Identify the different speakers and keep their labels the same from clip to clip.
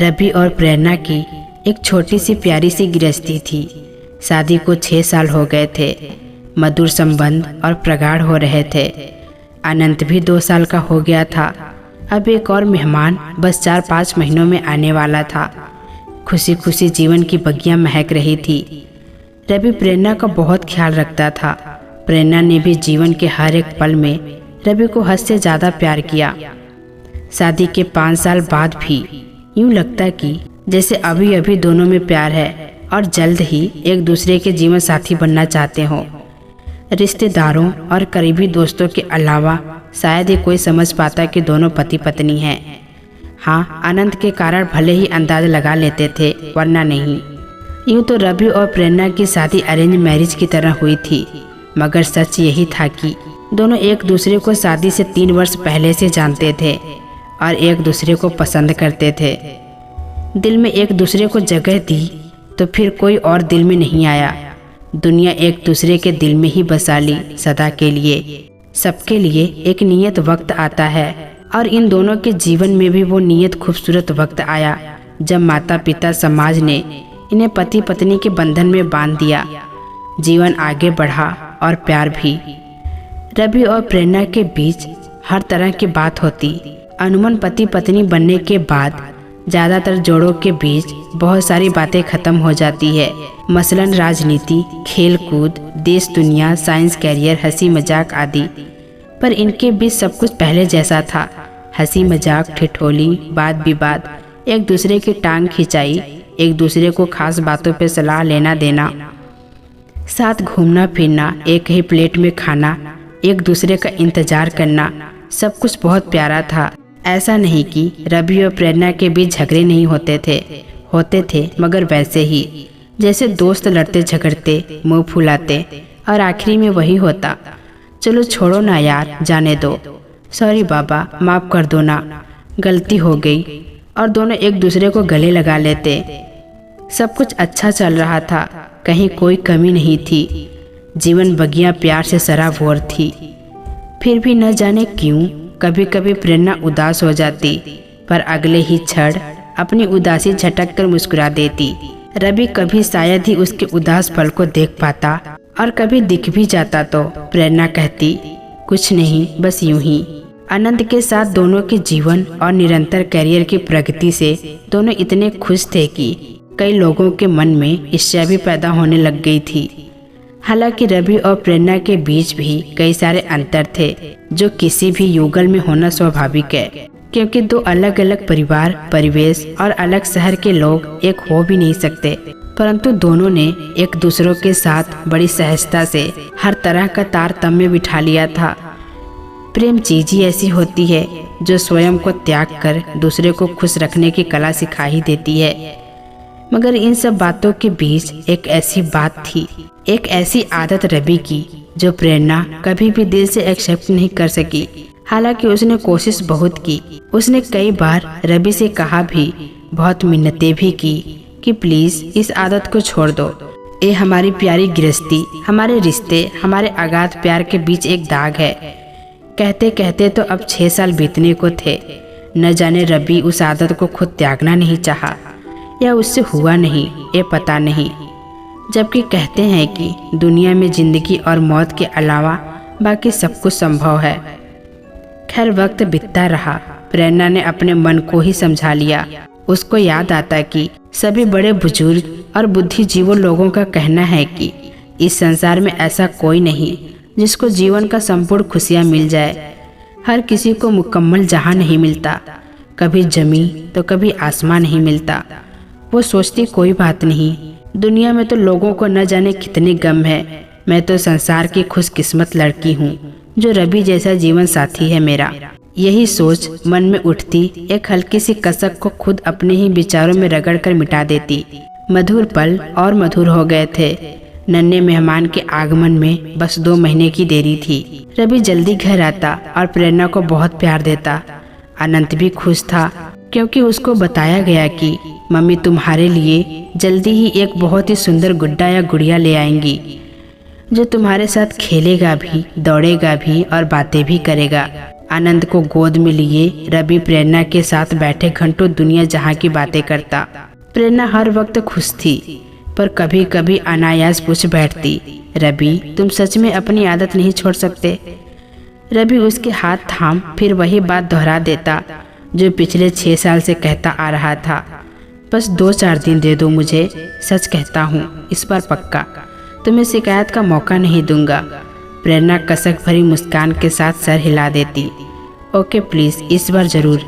Speaker 1: रवि और प्रेरणा की एक छोटी सी प्यारी सी गृहस्थी थी। शादी को 6 साल हो गए थे। मधुर संबंध और प्रगाढ़ हो रहे थे। अनंत भी 2 साल का हो गया था। अब एक और मेहमान बस 4-5 महीनों में आने वाला था। खुशी खुशी जीवन की बगियां महक रही थी। रवि प्रेरणा का बहुत ख्याल रखता था। प्रेरणा ने भी जीवन के हर एक पल में रवि को हद से ज़्यादा प्यार किया। शादी के 5 साल बाद भी यूं लगता कि जैसे अभी अभी दोनों में प्यार है और जल्द ही एक दूसरे के जीवन साथी बनना चाहते हों। रिश्तेदारों और करीबी दोस्तों के अलावा शायद ही कोई समझ पाता कि दोनों पति पत्नी हैं। हाँ, अनंत के कारण भले ही अंदाजा लगा लेते थे, वरना नहीं। यूँ तो रवि और प्रेरणा की शादी अरेंज मैरिज की तरह हुई थी, मगर सच यही था कि दोनों एक दूसरे को शादी से 3 वर्ष पहले से जानते थे और एक दूसरे को पसंद करते थे। दिल में एक दूसरे को जगह दी तो फिर कोई और दिल में नहीं आया। दुनिया एक दूसरे के दिल में ही बसा ली सदा के लिए। सबके लिए एक नियत वक्त आता है और इन दोनों के जीवन में भी वो नियत खूबसूरत वक्त आया जब माता पिता समाज ने इन्हें पति पत्नी के बंधन में बांध दिया। जीवन आगे बढ़ा और प्यार भी। रवि और प्रेरणा के बीच हर तरह की बात होती। अनूमन पति पत्नी बनने के बाद ज़्यादातर जोड़ों के बीच बहुत सारी बातें खत्म हो जाती है, मसलन राजनीति, खेल कूद, देश दुनिया, साइंस, कैरियर, हंसी मजाक आदि। पर इनके बीच सब कुछ पहले जैसा था। हंसी मजाक, ठिठोली, वाद विवाद, एक दूसरे की टांग खिंचाई, एक दूसरे को खास बातों पे सलाह लेना देना, साथ घूमना फिरना, एक ही प्लेट में खाना, एक दूसरे का इंतजार करना, सब कुछ बहुत प्यारा था। ऐसा नहीं कि रवि और प्रेरणा के बीच झगड़े नहीं होते थे मगर वैसे ही जैसे दोस्त लड़ते झगड़ते, मुंह फुलाते और आखिरी में वही होता, चलो छोड़ो ना यार, जाने दो, सॉरी बाबा, माफ़ कर दो ना, गलती हो गई, और दोनों एक दूसरे को गले लगा लेते। सब कुछ अच्छा चल रहा था, कहीं कोई कमी नहीं थी। जीवन बगिया प्यार से सराबोर थी। फिर भी न जाने क्यों कभी कभी प्रेरणा उदास हो जाती, पर अगले ही क्षण अपनी उदासी झटक कर मुस्कुरा देती। रवि कभी शायद ही उसके उदास पल को देख पाता और कभी दिख भी जाता तो प्रेरणा कहती, कुछ नहीं, बस यूं ही। अनंत के साथ दोनों के जीवन और निरंतर करियर की प्रगति से दोनों इतने खुश थे कि कई लोगों के मन में ईर्ष्या भी पैदा होने लग गई थी। हालांकि रवि और प्रेरणा के बीच भी कई सारे अंतर थे जो किसी भी युगल में होना स्वाभाविक है, क्योंकि 2 अलग अलग परिवार, परिवेश और अलग शहर के लोग एक हो भी नहीं सकते। परंतु दोनों ने एक दूसरों के साथ बड़ी सहजता से हर तरह का तारतम्य बिठा लिया था। प्रेम चीज ही ऐसी होती है जो स्वयं को त्याग कर दूसरे को खुश रखने की कला सिखा ही देती है। मगर इन सब बातों के बीच एक ऐसी बात थी, एक ऐसी आदत रवि की जो प्रेरणा कभी भी दिल से एक्सेप्ट नहीं कर सकी। हालांकि उसने कोशिश बहुत की। उसने कई बार रवि से कहा भी, बहुत मिन्नतें भी की कि प्लीज इस आदत को छोड़ दो। ये हमारी प्यारी गृहस्थी, हमारे रिश्ते, हमारे अगाध प्यार के बीच एक दाग है। कहते कहते तो अब 6 साल बीतने को थे। न जाने रवि उस आदत को खुद त्यागना नहीं चाहा या उससे हुआ नहीं, ये पता नहीं। जबकि कहते हैं कि दुनिया में जिंदगी और मौत के अलावा बाकी सब कुछ संभव है। खैर, वक्त बीतता रहा। प्रेरणा ने अपने मन को ही समझा लिया। उसको याद आता कि सभी बड़े बुजुर्ग और बुद्धिजीवी लोगों का कहना है कि इस संसार में ऐसा कोई नहीं जिसको जीवन का संपूर्ण खुशियाँ मिल जाए। हर किसी को मुकम्मल जहां नहीं मिलता, कभी जमीन तो कभी आसमान नहीं मिलता। वो सोचती, कोई बात नहीं, दुनिया में तो लोगों को न जाने कितने गम है। मैं तो संसार की खुशकिस्मत लड़की हूँ जो रवि जैसा जीवन साथी है मेरा। यही सोच मन में उठती एक हल्की सी कसक को खुद अपने ही विचारों में रगड़ कर मिटा देती। मधुर पल और मधुर हो गए थे। नन्हे मेहमान के आगमन में बस 2 महीने की देरी थी। रवि जल्दी घर आता और प्रेरणा को बहुत प्यार देता। अनंत भी खुश था क्योंकि उसको बताया गया कि मम्मी तुम्हारे लिए जल्दी ही एक बहुत ही सुंदर गुड्डा या गुड़िया ले आएंगी जो तुम्हारे साथ खेलेगा भी, दौड़ेगा भी और बातें भी करेगा। आनंद को गोद में लिए रवि प्रेरणा के साथ बैठे घंटों दुनिया जहां की बातें करता। प्रेरणा हर वक्त खुश थी, पर कभी कभी अनायास पूछ बैठती, रवि तुम सच में अपनी आदत नहीं छोड़ सकते? रवि उसके हाथ थाम फिर वही बात दोहरा देता जो पिछले 6 साल से कहता आ रहा था, बस 2-4 दिन दे दो मुझे, सच कहता हूँ इस बार पक्का, तुम्हें शिकायत का मौका नहीं दूंगा। प्रेरणा कसक भरी मुस्कान के साथ सर हिला देती, ओके प्लीज इस बार जरूर।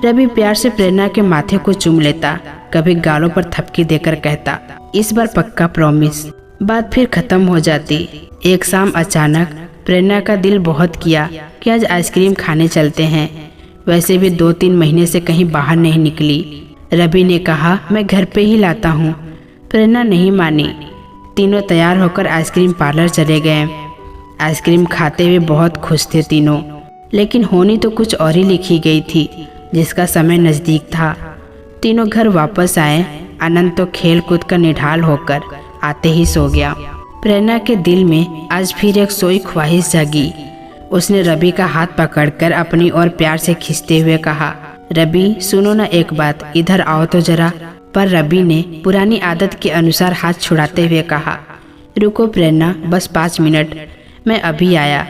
Speaker 1: रवि प्यार से प्रेरणा के माथे को चूम लेता, कभी गालों पर थपकी देकर कहता, इस बार पक्का प्रॉमिस। बात फिर खत्म हो जाती। एक शाम अचानक प्रेरणा का दिल बहुत किया कि आज आइसक्रीम खाने चलते हैं। वैसे भी 2-3 महीने से कहीं बाहर नहीं निकली। रवि ने कहा मैं घर पे ही लाता हूँ। प्रेरणा नहीं मानी। तीनों तैयार होकर आइसक्रीम पार्लर चले गए। आइसक्रीम खाते हुए बहुत खुश थे तीनों, लेकिन होनी तो कुछ और ही लिखी गई थी जिसका समय नज़दीक था। तीनों घर वापस आए। अनंत तो खेल कूद का निढाल होकर आते ही सो गया। प्रेरणा के दिल में आज फिर एक सोई ख्वाहिश जागी। उसने रवि का हाथ पकड़कर अपनी ओर प्यार से खींचते हुए कहा, रवि सुनो ना एक बात, इधर आओ तो जरा। पर रवि ने पुरानी आदत के अनुसार हाथ छुड़ाते हुए कहा, रुको प्रेरणा, बस 5 मिनट, मैं अभी आया,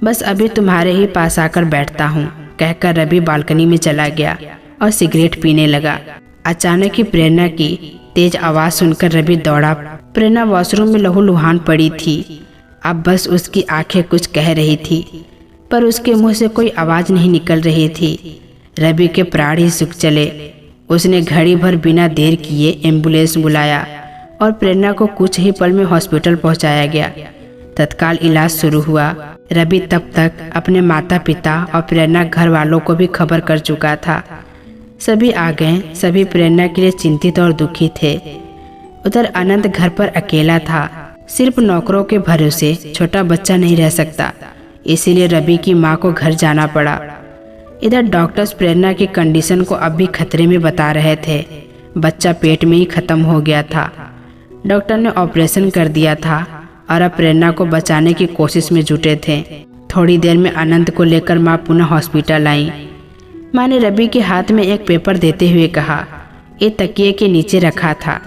Speaker 1: बस अभी तुम्हारे ही पास आकर बैठता हूँ, कहकर रवि बालकनी में चला गया और सिगरेट पीने लगा। अचानक ही प्रेरणा की तेज आवाज़ सुनकर रवि दौड़ा। प्रेरणा वॉशरूम में लहूलुहान पड़ी थी। अब बस उसकी आंखें कुछ कह रही थी, पर उसके मुंह से कोई आवाज़ नहीं निकल रही थी। रवि के प्राण ही सूख चले। उसने घड़ी भर बिना देर किए एम्बुलेंस बुलाया और प्रेरणा को कुछ ही पल में हॉस्पिटल पहुंचाया गया। तत्काल इलाज शुरू हुआ। रवि तब तक अपने माता पिता और प्रेरणा घर वालों को भी खबर कर चुका था। सभी आ गए। सभी प्रेरणा के लिए चिंतित और दुखी थे। उधर अनंत घर पर अकेला था। सिर्फ नौकरों के भरोसे छोटा बच्चा नहीं रह सकता, इसीलिए रवि की माँ को घर जाना पड़ा। इधर डॉक्टर्स प्रेरणा की कंडीशन को अब भी खतरे में बता रहे थे। बच्चा पेट में ही खत्म हो गया था। डॉक्टर ने ऑपरेशन कर दिया था और अब प्रेरणा को बचाने की कोशिश में जुटे थे। थोड़ी देर में अनंत को लेकर माँ पुनः हॉस्पिटल आई। माँ ने रवि के हाथ में एक पेपर देते हुए कहा, ये तकिए के नीचे रखा था,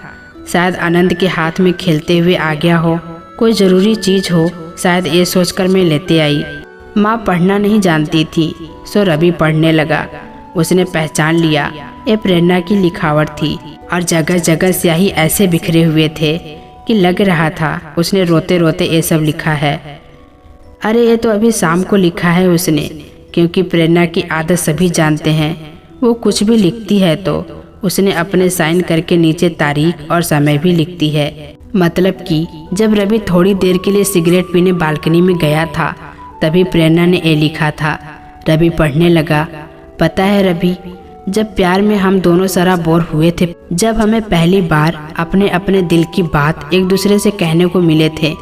Speaker 1: शायद अनंत के हाथ में खेलते हुए आ गया हो, कोई ज़रूरी चीज़ हो, शायद ये सोचकर मैं लेते आई। माँ पढ़ना नहीं जानती थी, सो रवि पढ़ने लगा। उसने पहचान लिया ये प्रेरणा की लिखावट थी और जगह जगह स्याही ऐसे बिखरे हुए थे कि लग रहा था उसने रोते रोते ये सब लिखा है। अरे ये तो अभी शाम को लिखा है उसने, क्योंकि प्रेरणा की आदत सभी जानते हैं, वो कुछ भी लिखती है तो उसने अपने साइन करके नीचे तारीख और समय भी लिखती है। मतलब कि जब रवि थोड़ी देर के लिए सिगरेट पीने बालकनी में गया था तभी प्रेरणा ने ये लिखा था। रवि पढ़ने लगा, पता है रवि, जब प्यार में हम दोनों सरा बोर हुए थे, जब हमें पहली बार अपने अपने दिल की बात एक दूसरे से कहने को मिले थे,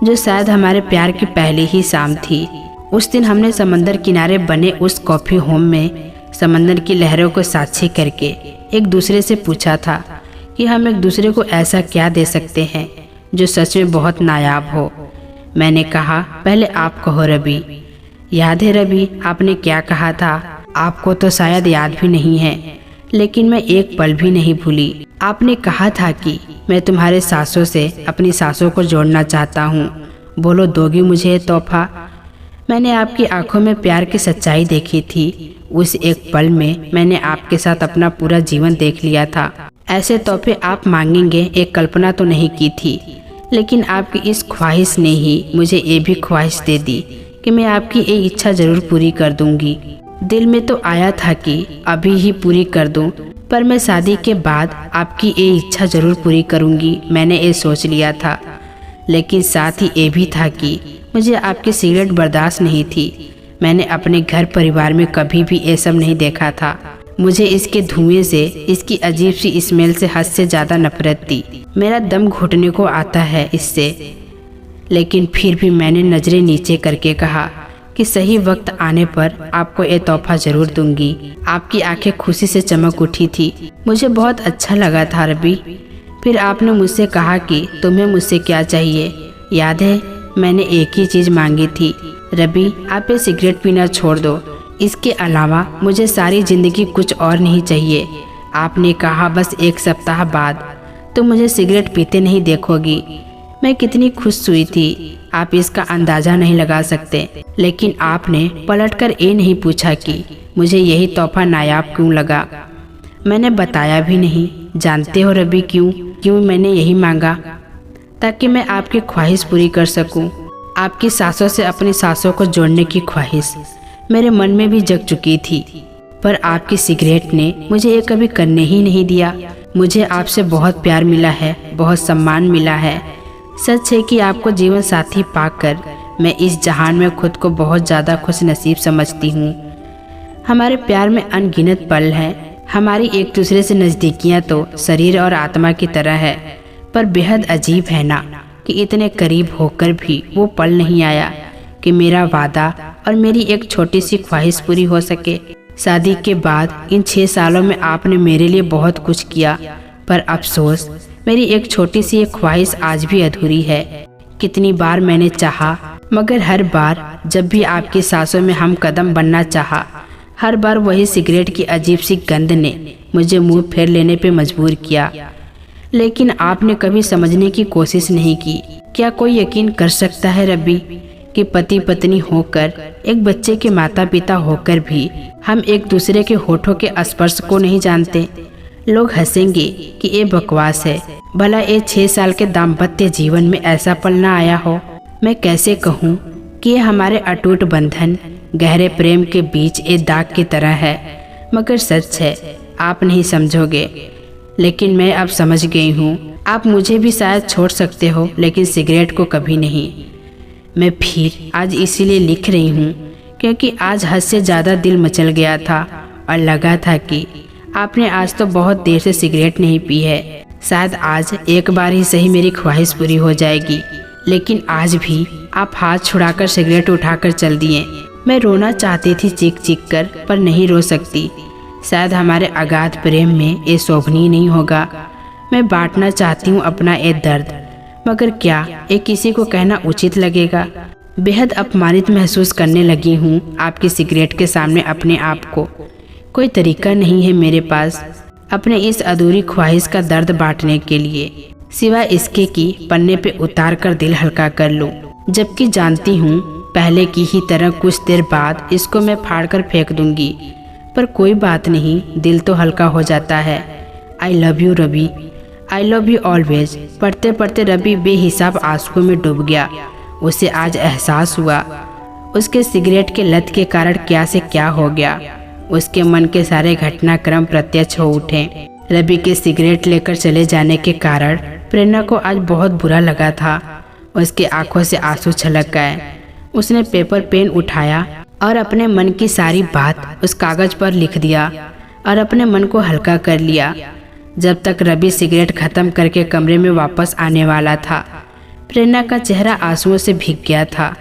Speaker 1: जो शायद हमारे प्यार की पहली ही शाम थी। उस दिन हमने समंदर किनारे बने उस कॉफ़ी होम में समंदर की लहरों को साक्षी करके एक दूसरे से पूछा था कि हम एक दूसरे को ऐसा क्या दे सकते हैं जो सच में बहुत नायाब हो। मैंने कहा, पहले आप कहो रवि। याद है रवि, आपने क्या कहा था? आपको तो शायद याद भी नहीं है, लेकिन मैं एक पल भी नहीं भूली। आपने कहा था कि मैं तुम्हारे सांसों से अपनी सांसों को जोड़ना चाहता हूँ, बोलो दोगी मुझे तोहफा? मैंने आपकी आंखों में प्यार की सच्चाई देखी थी। उस एक पल में मैंने आपके साथ अपना पूरा जीवन देख लिया था। ऐसे तोहफे आप मांगेंगे एक कल्पना तो नहीं की थी, लेकिन आपकी इस ख्वाहिश ने ही मुझे ये भी ख्वाहिश दे दी कि मैं आपकी ये इच्छा ज़रूर पूरी कर दूंगी। दिल में तो आया था कि अभी ही पूरी कर दूं, पर मैं शादी के बाद आपकी ये इच्छा ज़रूर पूरी करूंगी, मैंने ये सोच लिया था। लेकिन साथ ही ये भी था कि मुझे आपकी सिगरेट बर्दाश्त नहीं थी। मैंने अपने घर परिवार में कभी भी ये सब नहीं देखा था। मुझे इसके धुएं से, इसकी अजीब सी स्मेल से हद से ज़्यादा नफरत थी। मेरा दम घुटने को आता है इससे। लेकिन फिर भी मैंने नज़रें नीचे करके कहा कि सही वक्त आने पर आपको ये तोहफा ज़रूर दूंगी। आपकी आंखें खुशी से चमक उठी थी। मुझे बहुत अच्छा लगा था रवि। फिर आपने मुझसे कहा कि तुम्हें मुझसे क्या चाहिए, याद है? मैंने एक ही चीज़ मांगी थी, रवि आप ये सिगरेट पीना छोड़ दो, इसके अलावा मुझे सारी ज़िंदगी कुछ और नहीं चाहिए। आपने कहा बस 1 सप्ताह बाद तो मुझे सिगरेट पीते नहीं देखोगी। मैं कितनी खुश हुई थी, आप इसका अंदाज़ा नहीं लगा सकते। लेकिन आपने पलटकर ये नहीं पूछा कि मुझे यही तोहफा नायाब क्यों लगा। मैंने बताया भी नहीं। जानते हो रवि क्यों मैंने यही मांगा? ताकि मैं आपकी ख्वाहिश पूरी कर सकूं। आपकी सांसों से अपनी सांसों को जोड़ने की ख्वाहिश मेरे मन में भी जग चुकी थी, पर आपकी सिगरेट ने मुझे ये कभी करने ही नहीं दिया। मुझे आपसे बहुत प्यार मिला है, बहुत सम्मान मिला है। सच है कि आपको जीवन साथी पाकर मैं इस जहान में खुद को बहुत ज़्यादा खुश नसीब समझती हूँ। हमारे प्यार में अनगिनत पल हैं। हमारी एक दूसरे से नज़दीकियाँ तो शरीर और आत्मा की तरह है, पर बेहद अजीब है ना कि इतने करीब होकर भी वो पल नहीं आया कि मेरा वादा और मेरी एक छोटी सी ख्वाहिश पूरी हो सके। शादी के बाद इन 6 सालों में आपने मेरे लिए बहुत कुछ किया, पर अफसोस मेरी एक छोटी सी ख्वाहिश आज भी अधूरी है। कितनी बार मैंने चाहा, मगर हर बार जब भी आपकी सांसों में हम कदम बनना चाहा, हर बार वही सिगरेट की अजीब सी गंध ने मुझे मुंह फेर लेने पे मजबूर किया। लेकिन आपने कभी समझने की कोशिश नहीं की। क्या कोई यकीन कर सकता है रवि कि पति पत्नी होकर, एक बच्चे के माता पिता होकर भी हम एक दूसरे के होठों के स्पर्श को नहीं जानते? लोग हंसेंगे कि ये बकवास है। भला ये 6 साल के दाम्पत्य जीवन में ऐसा पल ना आया हो? मैं कैसे कहूँ कि ये हमारे अटूट बंधन, गहरे प्रेम के बीच एक दाग की तरह है। मगर सच है, आप नहीं समझोगे, लेकिन मैं अब समझ गई हूँ। आप मुझे भी शायद छोड़ सकते हो, लेकिन सिगरेट को कभी नहीं। मैं फिर आज इसीलिए लिख रही हूँ क्योंकि आज हद से ज़्यादा दिल मचल गया था और लगा था कि आपने आज तो बहुत देर से सिगरेट नहीं पी है। शायद आज एक बार ही सही मेरी ख्वाहिश पूरी हो जाएगी। लेकिन आज भी आप हाथ छुड़ाकर सिगरेट उठाकर चल दिए। मैं रोना चाहती थी चीख चीख कर, पर नहीं रो सकती। शायद हमारे अगाध प्रेम में ये शोभनीय नहीं होगा। मैं बांटना चाहती हूँ अपना ये दर्द, मगर क्या ये किसी को कहना उचित लगेगा? बेहद अपमानित महसूस करने लगी हूँ आपकी सिगरेट के सामने अपने आप को। कोई तरीका नहीं है मेरे पास अपने इस अधूरी ख्वाहिश का दर्द बांटने के लिए, सिवाय इसके कि पन्ने पे उतार कर दिल हल्का कर लूँ। जबकि जानती हूँ पहले की ही तरह कुछ देर बाद इसको मैं फाड़ कर फेंक दूंगी, पर कोई बात नहीं, दिल तो हल्का हो जाता है। I love you Ravi, I love you always. पढ़ते पढ़ते रवि बेहिसाब आंसुओं में डूब गया। उसे आज एहसास हुआ उसके सिगरेट के लत के कारण क्या से क्या हो गया। उसके मन के सारे घटनाक्रम प्रत्यक्ष हो उठे। रवि के सिगरेट लेकर चले जाने के कारण प्रेरणा को आज बहुत बुरा लगा था। उसके आंखों से आंसू छलक गए। उसने पेपर पेन उठाया और अपने मन की सारी बात उस कागज पर लिख दिया और अपने मन को हल्का कर लिया। जब तक रवि सिगरेट खत्म करके कमरे में वापस आने वाला था, प्रेरणा का चेहरा आंसुओं से भीग गया था।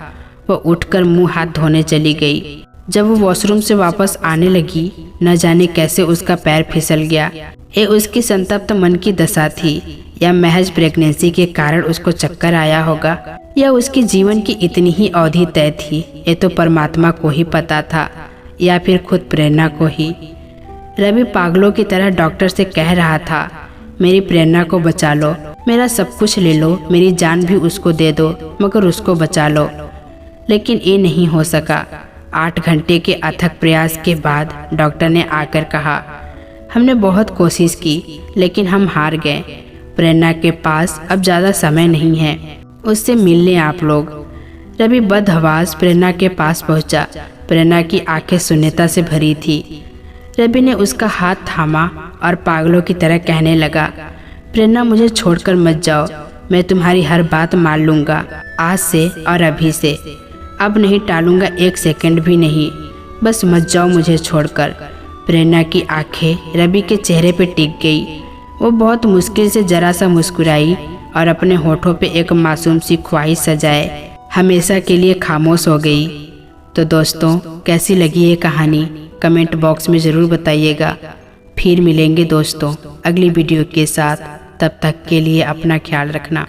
Speaker 1: वो उठकर मुंह हाथ धोने चली गई। जब वो वॉशरूम से वापस आने लगी, न जाने कैसे उसका पैर फिसल गया। ये उसकी संतप्त मन की दशा थी, या महज प्रेगनेंसी के कारण उसको चक्कर आया होगा, या उसकी जीवन की इतनी ही अवधि तय थी। ये तो परमात्मा को ही पता था, या फिर खुद प्रेरणा को ही। रवि पागलों की तरह डॉक्टर से कह रहा था, मेरी प्रेरणा को बचा लो, मेरा सब कुछ ले लो, मेरी जान भी उसको दे दो, मगर उसको बचा लो। लेकिन ये नहीं हो सका। 8 घंटे के अथक प्रयास के बाद डॉक्टर ने आकर कहा, हमने बहुत कोशिश की, लेकिन हम हार गए। प्रेरणा के पास अब ज़्यादा समय नहीं है, उससे मिल लें आप लोग। रवि बदहवास प्रेरणा के पास पहुंचा। प्रेरणा की आंखें शून्यता से भरी थी। रवि ने उसका हाथ थामा और पागलों की तरह कहने लगा, प्रेरणा मुझे छोड़कर मत जाओ, मैं तुम्हारी हर बात मान लूँगा, आज से और अभी से। अब नहीं टालूंगा, 1 सेकंड भी नहीं, बस मत जाओ मुझे छोड़कर। प्रेरणा की आंखें रवि के चेहरे पे टिक गई। वो बहुत मुश्किल से जरा सा मुस्कुराई और अपने होठों पे एक मासूम सी ख्वाहिश सजाए हमेशा के लिए खामोश हो गई। तो दोस्तों, कैसी लगी ये कहानी कमेंट बॉक्स में ज़रूर बताइएगा। फिर मिलेंगे दोस्तों अगली वीडियो के साथ। तब तक के लिए अपना ख्याल रखना।